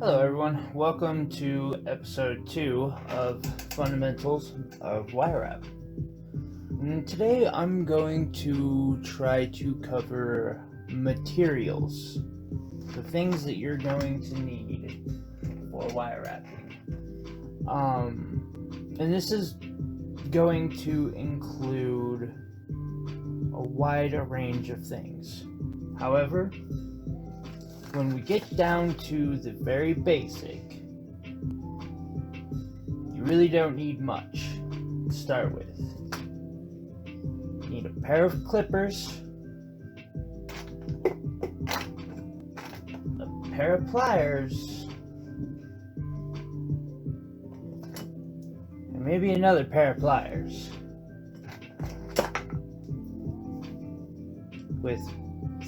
Hello everyone, welcome to episode 2 of Fundamentals of Wire Wrap. And today I'm going to try to cover materials, the things that you're going to need for wire wrapping. And this is going to include a wide range of things. However, when we get down to the very basic, you really don't need much to start with. You need a pair of clippers, a pair of pliers, and maybe another pair of pliers with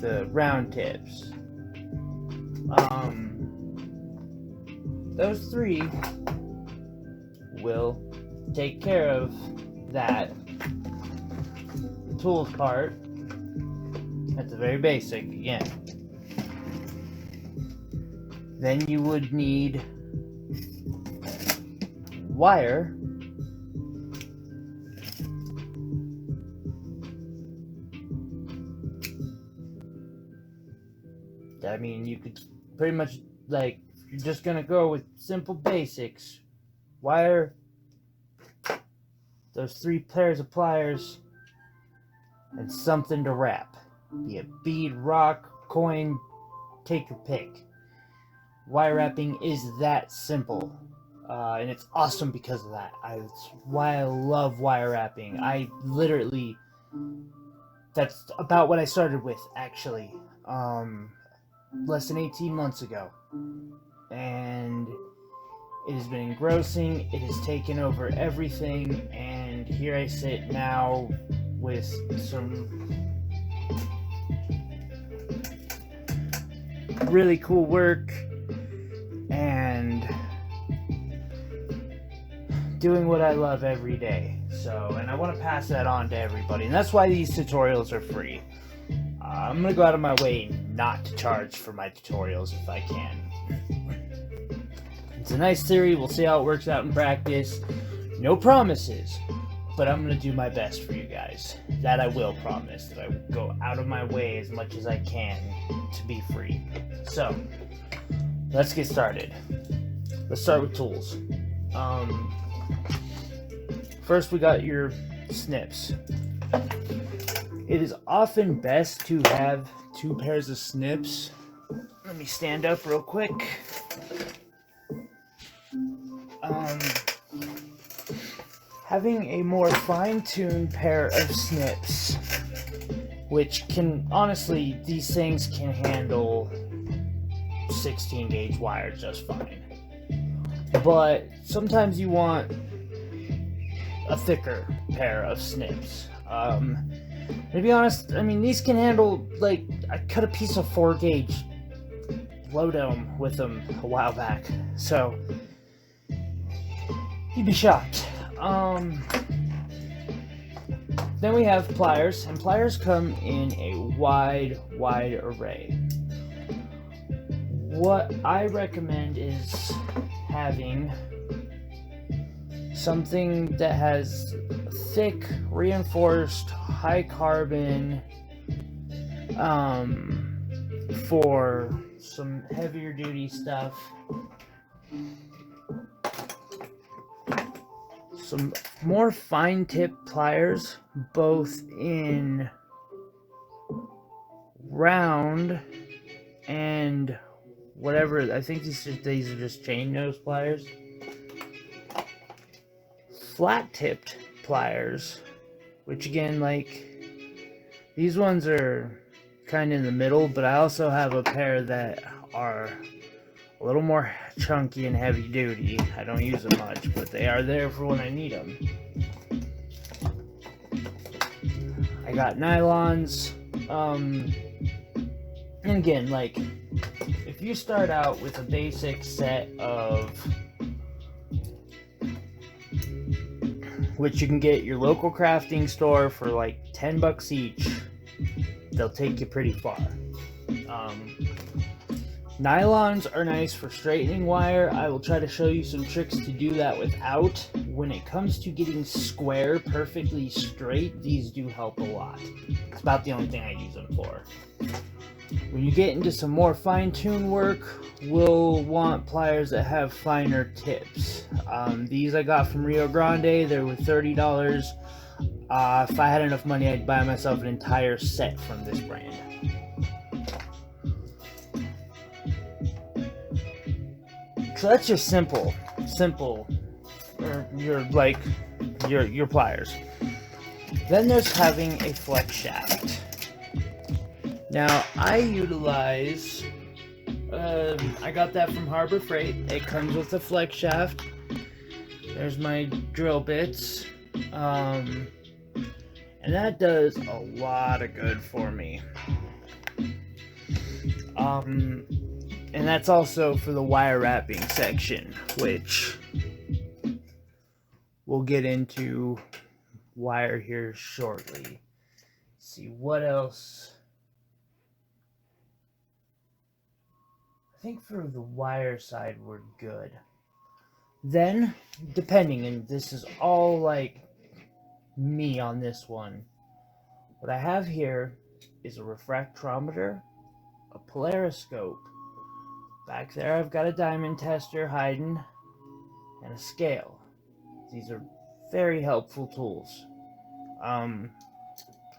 the round tips. Those three will take care of that. The tools part, at the very basic again. Then you would need wire, I mean, you could pretty much, like, if you're just gonna go with simple basics, wire, those 3 pairs of pliers, and something to wrap. Be it bead, rock, coin, take your pick. Wire wrapping is that simple, and it's awesome because of that. It's why I love wire wrapping. That's about what I started with, actually. Less than 18 months ago, and it has been engrossing. It has taken over everything, and here I sit now with some really cool work and doing what I love every day. And I want to pass that on to everybody, and that's why these tutorials are free. I'm going to go out of my way not to charge for my tutorials if I can. It's a nice theory. We'll see how it works out in practice. No promises, but I'm going to do my best for you guys. That I will promise, that I will go out of my way as much as I can to be free. So, let's get started. Let's start with tools. First, we got your snips. It is often best to have 2 pairs of snips. Let me stand up real quick. Having a more fine-tuned pair of snips, which can, honestly, these things can handle 16 gauge wire just fine. But sometimes you want a thicker pair of snips. To be honest, I mean, these can handle, like, I cut a piece of 4 gauge low dome with them a while back, so you'd be shocked. Then we have pliers, and pliers come in a wide array. What I recommend is having something that has thick, reinforced, high carbon, for some heavier duty stuff. Some more fine tip pliers, both in round and whatever. I think these are just chain nose pliers. Flat tipped pliers, which again, like, these ones are kind of in the middle, but I also have a pair that are a little more chunky and heavy duty. I don't use them much, but they are there for when I need them. I got nylons, and again, like, if you start out with a basic set of, which you can get at your local crafting store for like $10 each, they'll take you pretty far. Nylons are nice for straightening wire. I will try to show you some tricks to do that without. When it comes to getting square perfectly straight, these do help a lot. It's about the only thing I use them for. When you get into some more fine-tune work, we'll want pliers that have finer tips. These I got from Rio Grande. They were $30. If I had enough money, I'd buy myself an entire set from this brand. So that's just simple, or your pliers. Then there's having a flex shaft. Now I utilize, I got that from Harbor Freight. It comes with a flex shaft. There's my drill bits, and that does a lot of good for me. And that's also for the wire wrapping section, which we'll get into wire here shortly. Let's see what else. I think for the wire side we're good. Then, depending, and this is all like me on this one, what I have here is a refractometer, a polariscope. Back there I've got a diamond tester hiding, and a scale. These are very helpful tools. I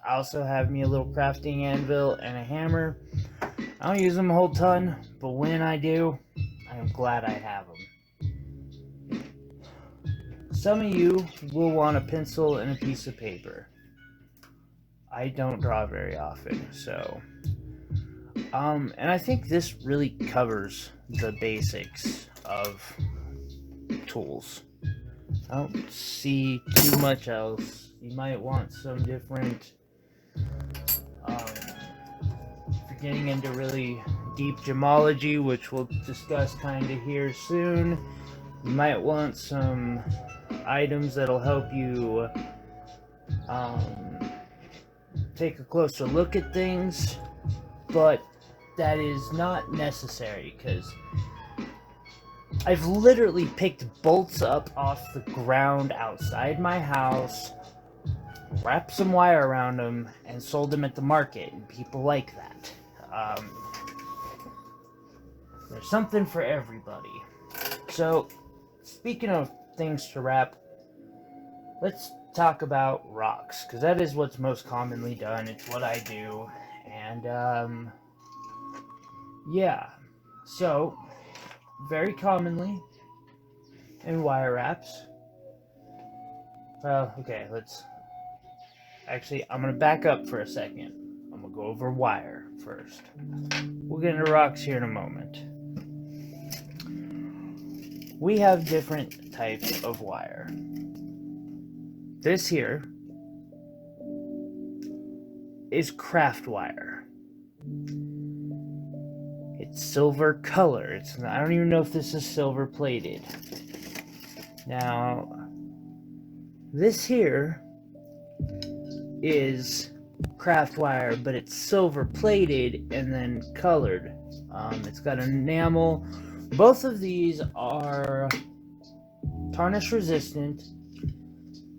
also have me a little crafting anvil and a hammer. I don't use them a whole ton, but when I do, I am glad I have them. Some of you will want a pencil and a piece of paper. I don't draw very often, so... and I think this really covers the basics of tools. I don't see too much else. You might want some different, if you're getting into really deep gemology, which we'll discuss kind of here soon, you might want some items that'll help you take a closer look at things, but that is not necessary, because I've literally picked bolts up off the ground outside my house, wrapped some wire around them, and sold them at the market, and people like that. There's something for everybody. So, speaking of things to wrap, let's talk about rocks, because that is what's most commonly done. It's what I do, and yeah, so very commonly in wire wraps. Well, okay, I'm gonna back up for a second. I'm gonna go over wire first. We'll get into rocks here in a moment. We have different types of wire. This here is craft wire. It's silver color. I don't even know if this is silver plated. Now, this here is craft wire, but it's silver plated and then colored. It's got enamel. Both of these are tarnish resistant.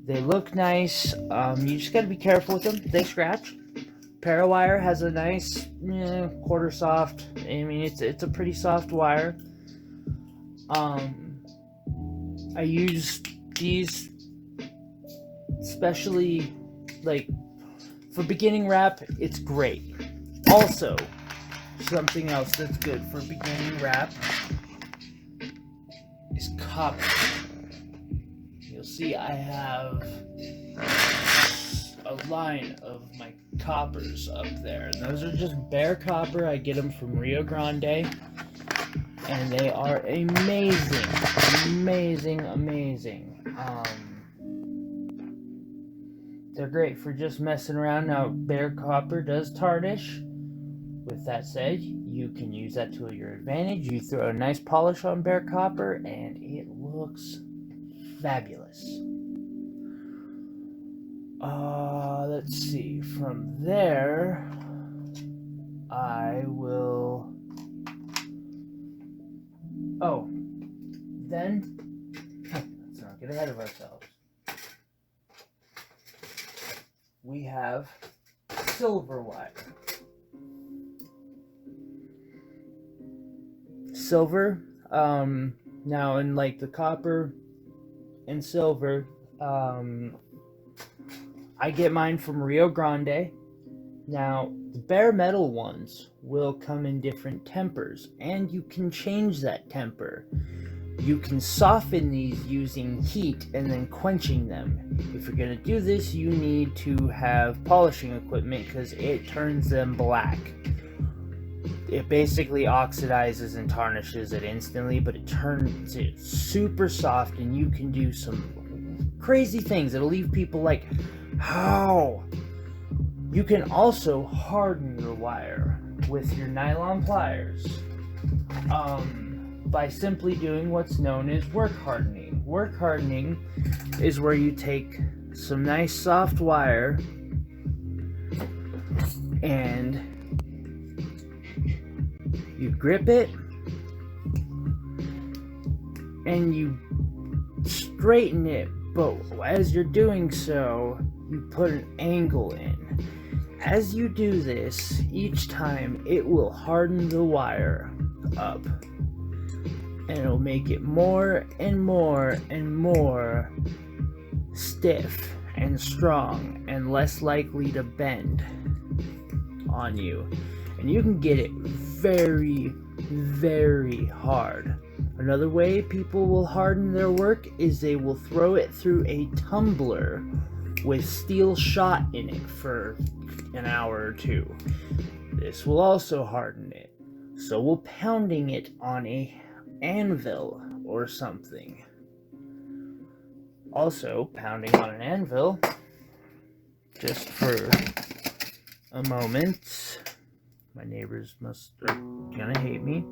They look nice. You just gotta be careful with them. They scratch. Parawire has a nice quarter soft. I mean, it's a pretty soft wire. I use these especially like for beginning wrap. It's great. Also, something else that's good for beginning wrap is copper. You'll see I have a line of my coppers up there. And those are just bare copper. I get them from Rio Grande, and they are amazing, amazing, amazing. They're great for just messing around. Now, bare copper does tarnish. With that said, you can use that to your advantage. You throw a nice polish on bare copper, and it looks fabulous. Let's see. From there, I will Oh, then, let's not get ahead of ourselves. We have silver wire. Silver, now in like the copper and silver, I get mine from Rio Grande. Now, the bare metal ones will come in different tempers, and you can change that temper. You can soften these using heat and then quenching them. If you're going to do this, you need to have polishing equipment because it turns them black. It basically oxidizes and tarnishes it instantly, but it turns it super soft, and you can do some crazy things. It'll leave people like, how? You can also harden your wire with your nylon pliers by simply doing what's known as work hardening. Work hardening is where you take some nice soft wire and you grip it and you straighten it, but as you're doing so, you put an angle in. As you do this, each time it will harden the wire up, and it'll make it more and more and more stiff and strong and less likely to bend on you. And you can get it very, very hard. Another way people will harden their work is they will throw it through a tumbler with steel shot in it for an hour or two. This will also harden it. So will pounding it on a anvil or something. Also, pounding on an anvil, just for a moment, my neighbors are gonna hate me.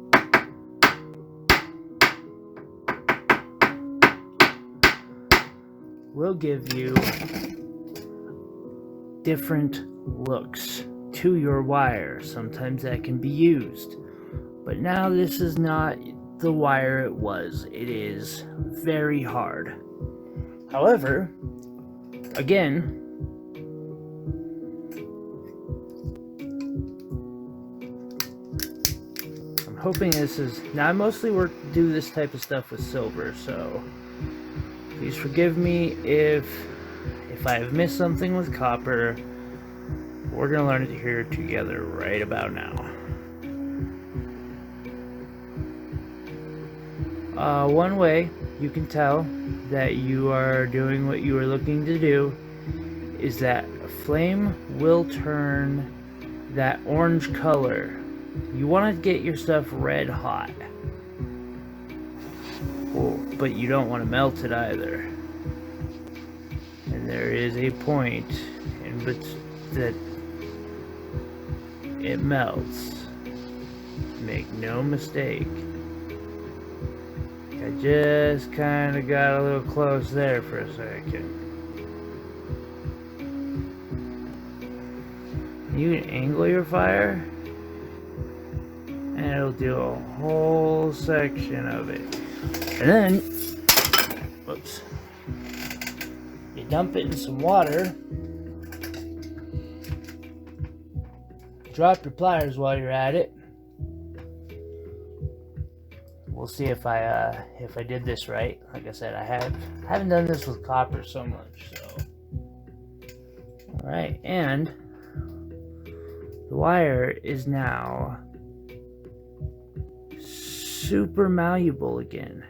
Will give you different looks to your wire. Sometimes that can be used, but now this is not the wire it was. It is very hard. However, again, I'm hoping this is, now I mostly do this type of stuff with silver, so please forgive me if I have missed something with copper. We're going to learn it here together right about now. One way you can tell that you are doing what you are looking to do is that a flame will turn that orange color. You want to get your stuff red hot. Well, but you don't want to melt it either. And there is a point in which that it melts. Make no mistake. I just kind of got a little close there for a second. You can angle your fire, and it'll do a whole section of it. And then, whoops, you dump it in some water. Drop your pliers while you're at it. We'll see if I did this right. Like I said, I haven't done this with copper so much. So, all right, and the wire is now super malleable again.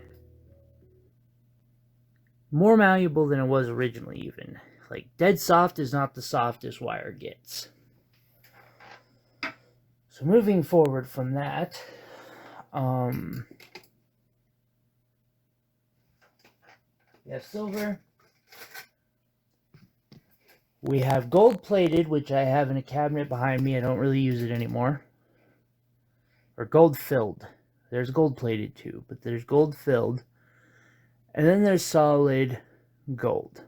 More malleable than it was originally, even. Like, dead soft is not the softest wire gets. So moving forward from that, we have silver. We have gold plated, which I have in a cabinet behind me. I don't really use it anymore. Or gold filled. There's gold plated too, but there's gold filled. And then there's solid gold.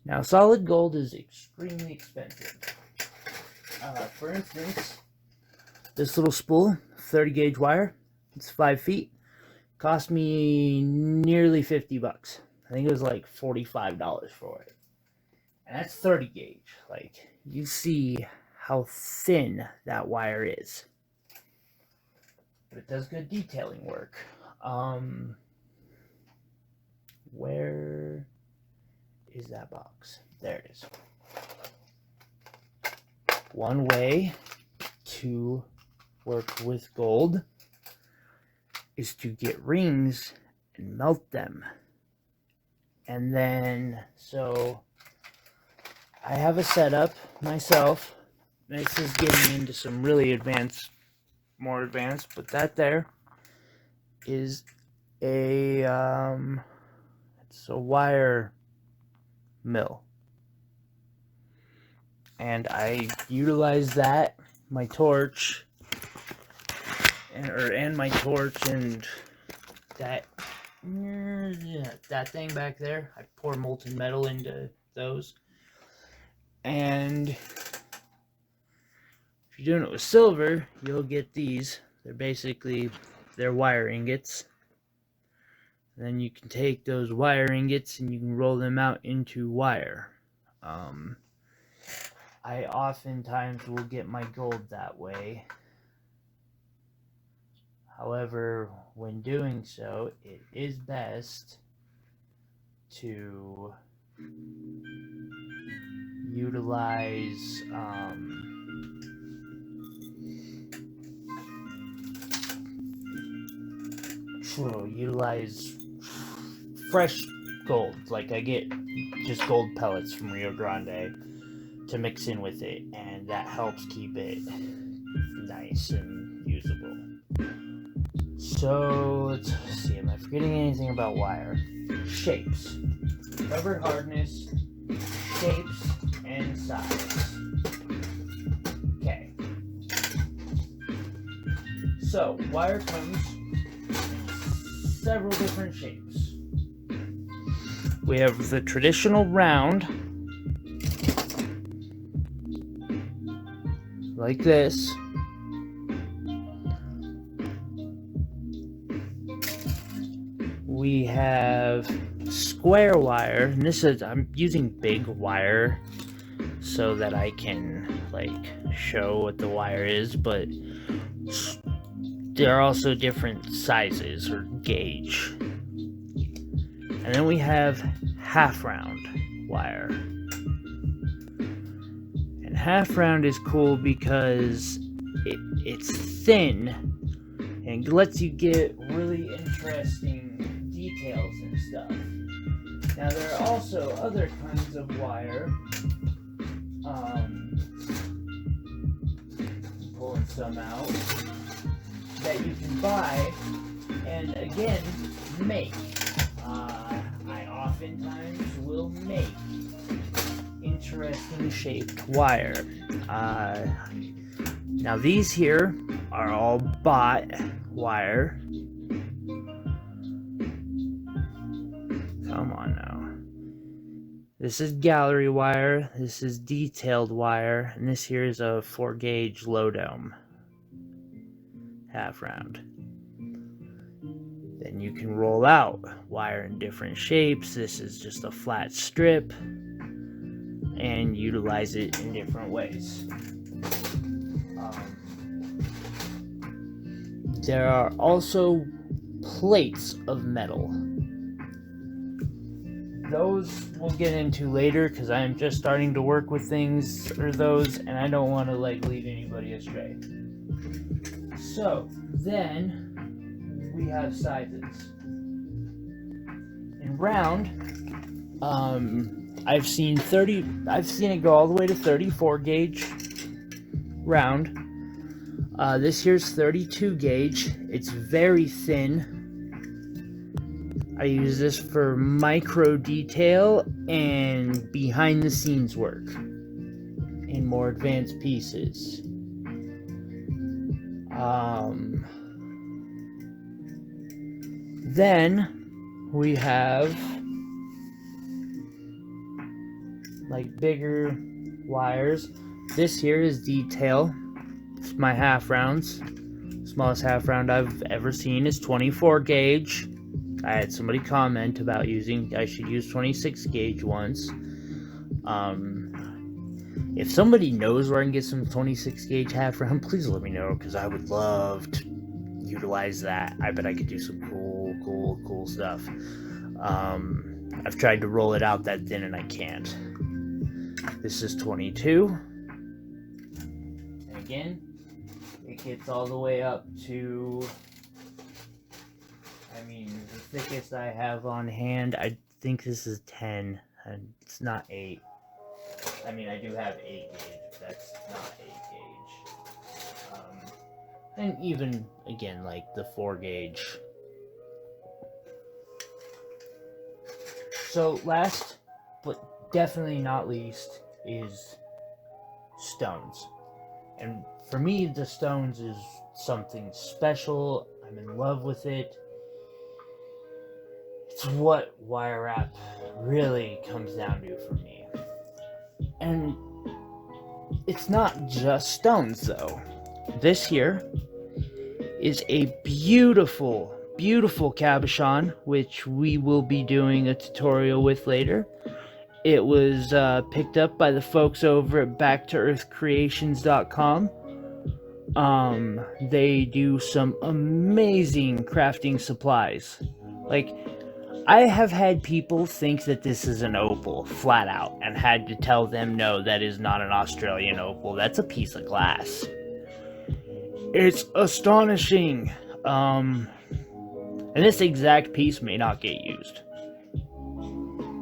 Now, solid gold is extremely expensive. For instance, this little spool, 30 gauge wire. It's 5 feet. Cost me nearly 50 bucks. I think it was like $45 for it. And that's 30 gauge. Like, you see how thin that wire is. But it does good detailing work. Where is that box? There it is. One way to work with gold is to get rings and melt them. And then, so I have a setup myself. This is getting into some really advanced, more advanced, but that there is a, it's a wire mill. And I utilize that, my torch, and my torch, and that thing back there. I pour molten metal into those. And if you're doing it with silver, you'll get these. They're wire ingots. Then you can take those wire ingots and you can roll them out into wire. I oftentimes will get my gold that way. However, when doing so, it is best to utilize fresh gold. Like, I get just gold pellets from Rio Grande to mix in with it, and that helps keep it nice and usable. So let's see, am I forgetting anything about wire? Shapes, covered hardness, shapes, and size. Okay. So wire comes in several different shapes. We have the traditional round, like this. We have square wire, and this is, I'm using big wire so that I can like show what the wire is, but there are also different sizes or gauge. And then we have half round wire. And half round is cool because it's thin and lets you get really interesting details and stuff. Now there are also other kinds of wire. Pulling some out that you can buy and again make. I oftentimes will make interesting shaped wire. Now these here are all bought wire. Come on now. This is gallery wire, this is detailed wire, and this here is a 4 gauge low dome. Half round. Then you can roll out wire in different shapes. This is just a flat strip, and utilize it in different ways. There are also plates of metal. Those we'll get into later because I am just starting to work with things or those, and I don't want to like lead anybody astray. So then we have sizes. In round, I've seen it go all the way to 34 gauge round. This here's 32 gauge. It's very thin. I use this for micro detail and behind the scenes work in more advanced pieces. Then we have like bigger wires. This here is detail. It's my half rounds. Smallest half round I've ever seen is 24 gauge. I had somebody comment about I should use 26 gauge once. If somebody knows where I can get some 26 gauge half round, please let me know, because I would love to utilize that. I bet I could do some cool stuff. I've tried to roll it out that thin and I can't. This is 22. And again, it gets all the way up to, I mean, the thickest I have on hand, I think this is 10, and it's not 8. I mean, I do have 8 gauge, that's not 8 gauge. And even, again, like the 4 gauge. So last, but definitely not least, is stones. And for me, the stones is something special. I'm in love with it. It's what wire wrap really comes down to for me. And it's not just stones, though. This here is a beautiful cabochon, which we will be doing a tutorial with later. It was picked up by the folks over at backtoearthcreations.com. They do some amazing crafting supplies. Like, I have had people think that this is an opal, flat out, and had to tell them, no, that is not an Australian opal. That's a piece of glass. It's astonishing. And this exact piece may not get used.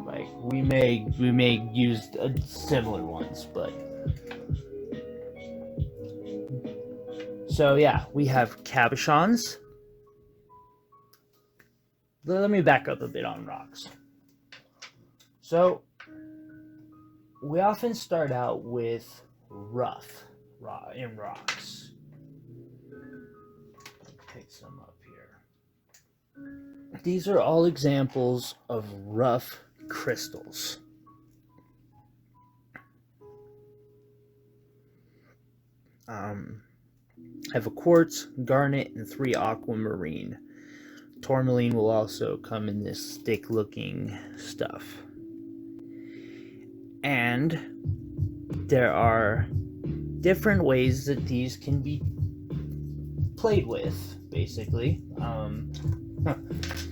Like, we may use similar ones, but... So yeah, we have cabochons. Let me back up a bit on rocks. So, we often start out with rough in rocks. Pick some up here. These are all examples of rough crystals. I have a quartz, garnet, and 3 aquamarine. Tourmaline will also come in this thick-looking stuff. And there are different ways that these can be played with, basically.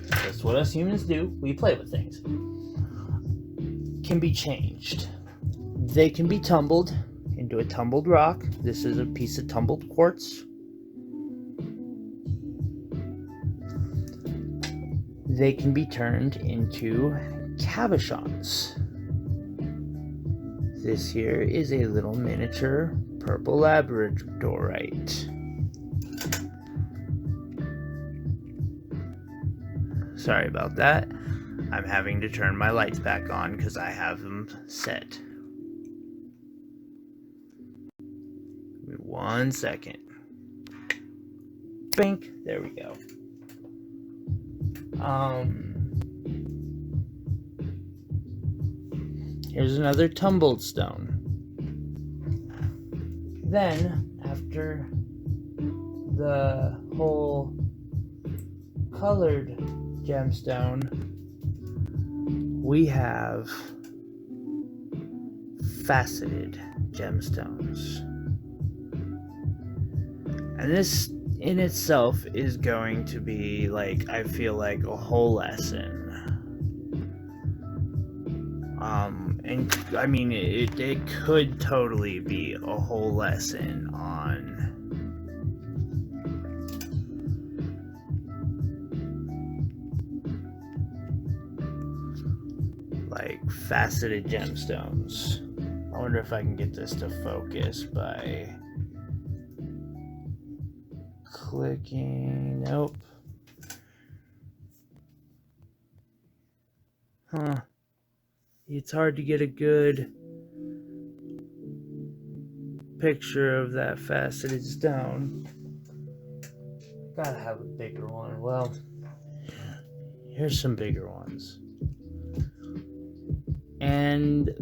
That's what us humans do. We play with things. Can be changed. They can be tumbled into a tumbled rock. This is a piece of tumbled quartz. They can be turned into cabochons. This here is a little miniature purple labradorite. Sorry about that. I'm having to turn my lights back on because I have them set. Give me 1 second. Bink. There we go. Here's another tumbled stone. Then, after the whole colored gemstone, we have faceted gemstones. And this in itself is going to be, like, I feel like a whole lesson. And I mean, it could totally be a whole lesson on like faceted gemstones. I wonder if I can get this to focus by clicking. Nope. Huh. It's hard to get a good picture of that faceted stone. Gotta have a bigger one. Well, here's some bigger ones. And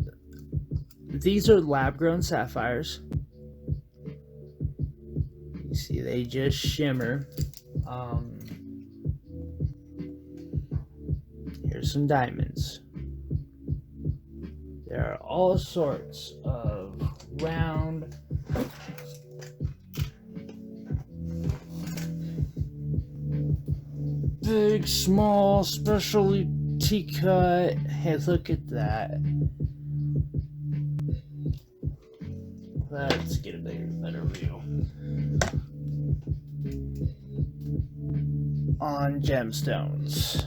these are lab-grown sapphires. You See, they just shimmer. Here's some diamonds. There are all sorts of round, big, small, specialty cut. Hey, look at that. Let's get a better view on gemstones.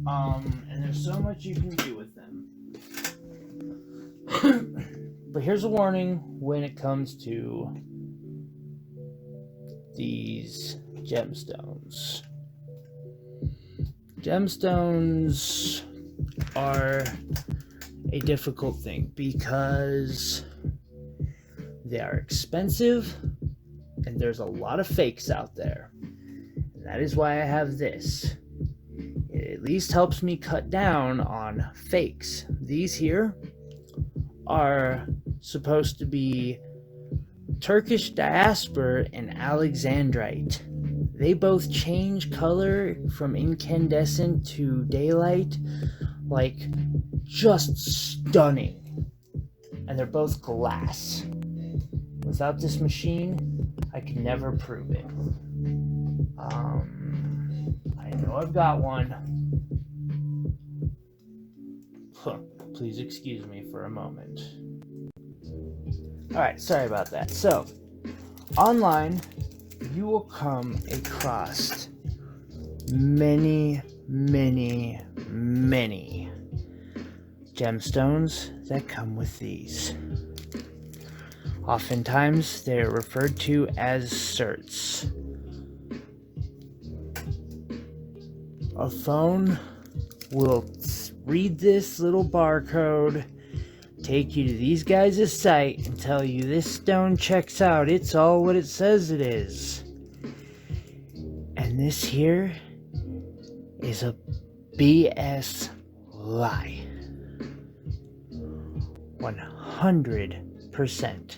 And there's so much you can do with them. But here's a warning when it comes to these gemstones. Gemstones are a difficult thing because they are expensive and there's a lot of fakes out there. And that is why I have this. It at least helps me cut down on fakes. These here are supposed to be Turkish diaspora and Xandrite. They both change color from incandescent to daylight, like just stunning. And they're both glass. Without this machine, I could never prove it. I know I've got one. Please excuse me for a moment. Alright, sorry about that. So, online, you will come across many gemstones that come with these. Oftentimes, they are referred to as certs. A phone will read this little barcode, take you to these guys' site, and tell you this stone checks out. It's all what it says it is. And this here is a BS lie. 100%.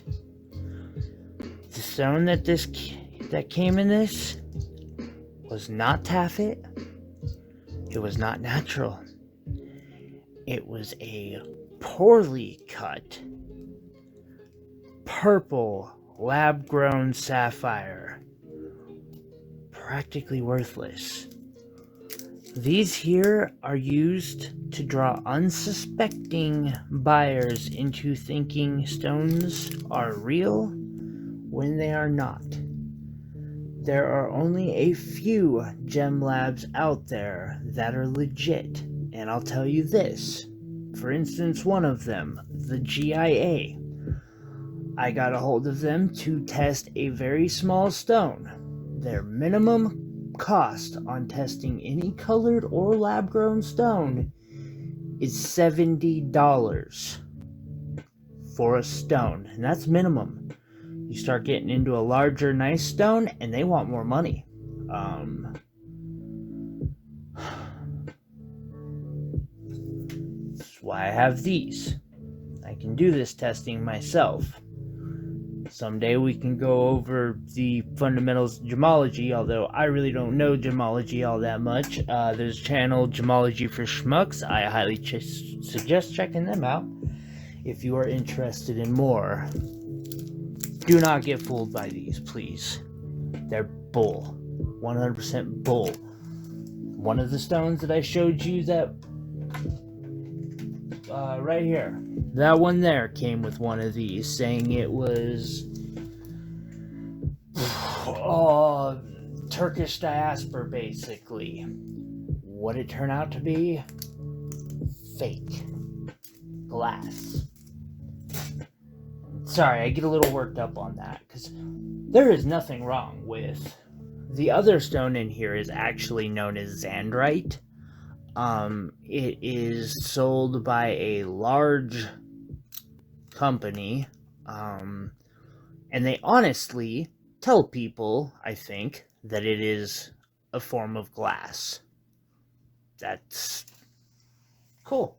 The stone that came in this was not taffet. It was not natural. It was a poorly cut purple lab-grown sapphire. Practically worthless. These here are used to draw unsuspecting buyers into thinking stones are real when they are not. There are only a few gem labs out there that are legit, and I'll tell you this. For instance, one of them, the GIA. I got a hold of them to test a very small stone. Their minimum cost on testing any colored or lab-grown stone is $70 for a stone, and that's minimum. You start getting into a larger, nice stone, and they want more money. That's why I have these. I can do this testing myself. Someday we can go over the fundamentals of gemology, although I really don't know gemology all that much. There's a channel, Gemology for Schmucks. I highly suggest checking them out if you are interested in more. Do not get fooled by these, please. They're bull. 100% bull. One of the stones that I showed you that right here, that one there came with one of these, saying it was Turkish diaspora, basically. What it turned out to be? Fake. Glass. Sorry, I get a little worked up on that, because there is nothing wrong with... The other stone in here is actually known as Xandrite. It is sold by a large company, and they honestly tell people, I think, that it is a form of glass. That's cool.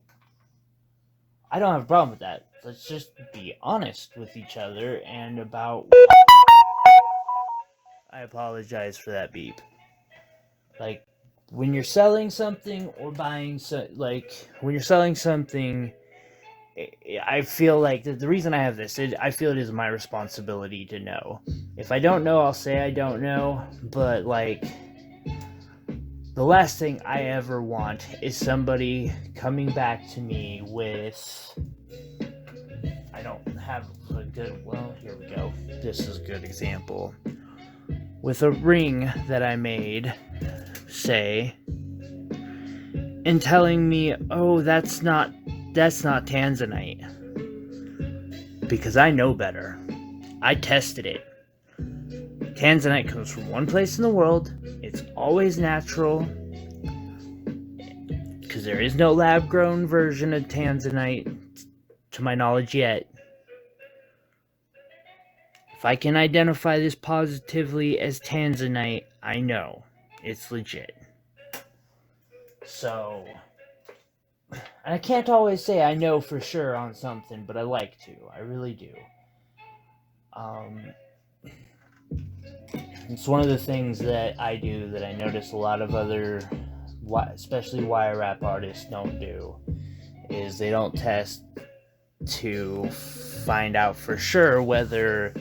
I don't have a problem with that. Let's just be honest with each other and about I apologize for that beep. Like, when you're selling something or buying, when you're selling something, I feel like the reason I have this, I feel it is my responsibility to know. If I don't know, I'll say I don't know, but, like, the last thing I ever want is somebody coming back to me with, I don't have a good, well, here we go. This is a good example. With a ring that I made, say, and telling me, oh, that's not Tanzanite. Because I know better. I tested it. Tanzanite comes from one place in the world. It's always natural. Because there is no lab-grown version of Tanzanite, to my knowledge, yet. If I can identify this positively as Tanzanite, I know it's legit. So, I can't always say I know for sure on something, but I like to. I really do. It's one of the things that I do that I notice a lot of other, especially wire wrap artists, don't do, is they don't test to find out for sure whether,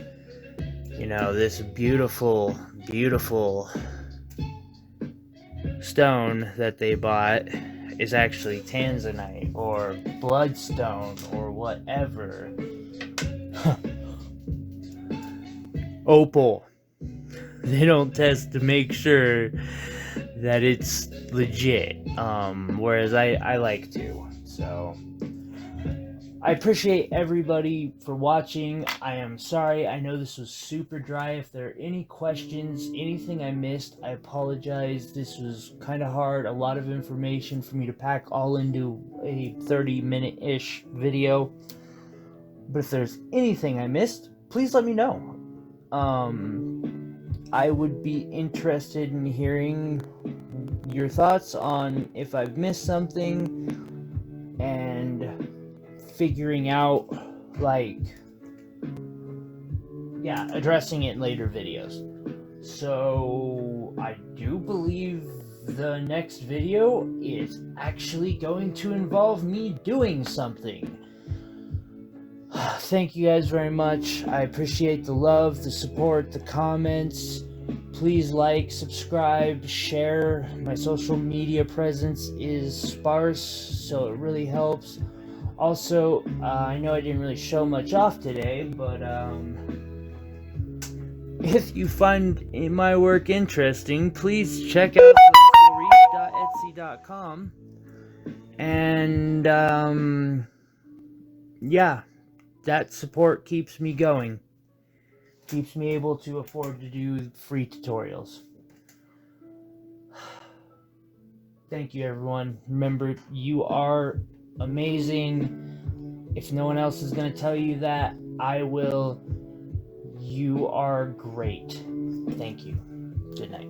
this beautiful, beautiful stone that they bought is actually Tanzanite or bloodstone or whatever. Opal. They don't test to make sure that it's legit, whereas I like to. So I appreciate everybody for watching. I am sorry, I know this was super dry. If there are any questions, anything I missed, I apologize. This was kind of hard, a lot of information for me to pack all into a 30-minute-ish video. But if there's anything I missed, please let me know. I would be interested in hearing your thoughts on if I've missed something and figuring out, addressing it in later videos. So, I do believe the next video is actually going to involve me doing something. Thank you guys very much. I appreciate the love, the support, the comments. Please like, subscribe, share. My social media presence is sparse, so it really helps. Also, I know I didn't really show much off today, but if you find my work interesting, please check out frieght.etsy.com. And, that support keeps me going. Keeps me able to afford to do free tutorials. Thank you, everyone. Remember, you are amazing. If no one else is going to tell you that, I will. You are great. Thank you. Good night.